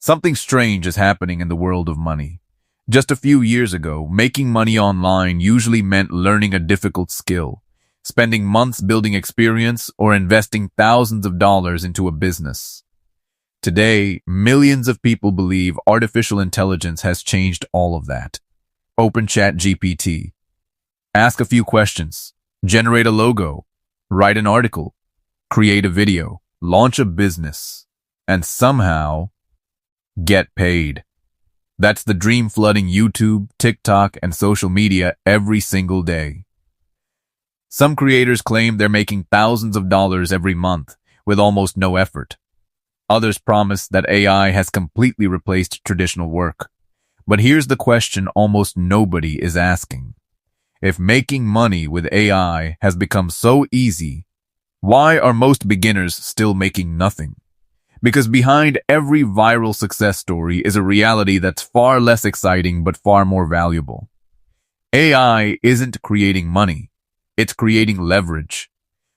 Something strange is happening in the world of money. Just a few years ago, making money online usually meant learning a difficult skill, spending months building experience, or investing thousands of dollars into a business. Today, millions of people believe artificial intelligence has changed all of that. Open ChatGPT. Ask a few questions. Generate a logo. Write an article. Create a video. Launch a business. And somehow, get paid. That's the dream flooding YouTube, TikTok, and social media every single day. Some creators claim they're making thousands of dollars every month with almost no effort. Others promise that AI has completely replaced traditional work. But here's the question almost nobody is asking. If making money with AI has become so easy, why are most beginners still making nothing? Because behind every viral success story is a reality that's far less exciting but far more valuable. AI isn't creating money. It's creating leverage.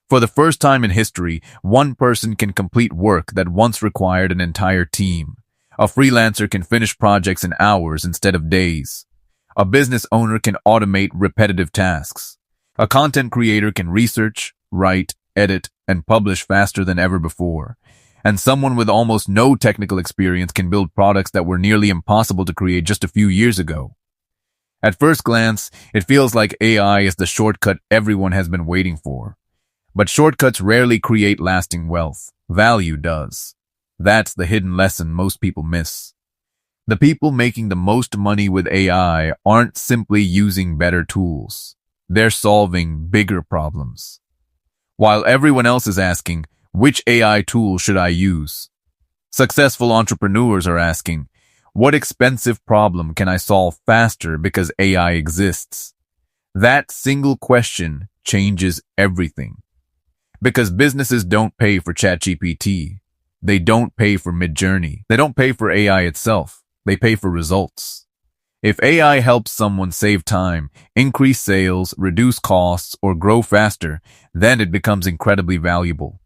For the first time in history, one person can complete work that once required an entire team. A freelancer can finish projects in hours instead of days. A business owner can automate repetitive tasks. A content creator can research, write, edit, and publish faster than ever before. And someone with almost no technical experience can build products that were nearly impossible to create just a few years ago. At first glance, it feels like AI is the shortcut everyone has been waiting for. But shortcuts rarely create lasting wealth. Value does. That's the hidden lesson most people miss. The people making the most money with AI aren't simply using better tools. They're solving bigger problems. While everyone else is asking, which AI tool should I use? Successful entrepreneurs are asking, what expensive problem can I solve faster because AI exists? That single question changes everything. Because businesses don't pay for ChatGPT. They don't pay for Midjourney. They don't pay for AI itself. They pay for results. If AI helps someone save time, increase sales, reduce costs, or grow faster, then it becomes incredibly valuable.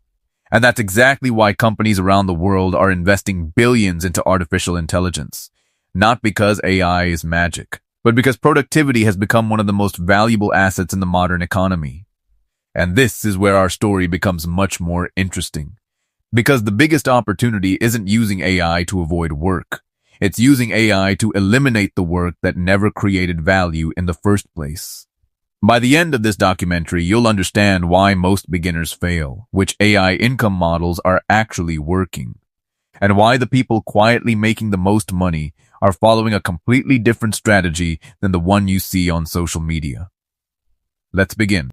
And that's exactly why companies around the world are investing billions into artificial intelligence. Not because AI is magic, but because productivity has become one of the most valuable assets in the modern economy. And this is where our story becomes much more interesting. Because the biggest opportunity isn't using AI to avoid work. It's using AI to eliminate the work that never created value in the first place. By the end of this documentary, you'll understand why most beginners fail, which AI income models are actually working, and why the people quietly making the most money are following a completely different strategy than the one you see on social media. Let's begin.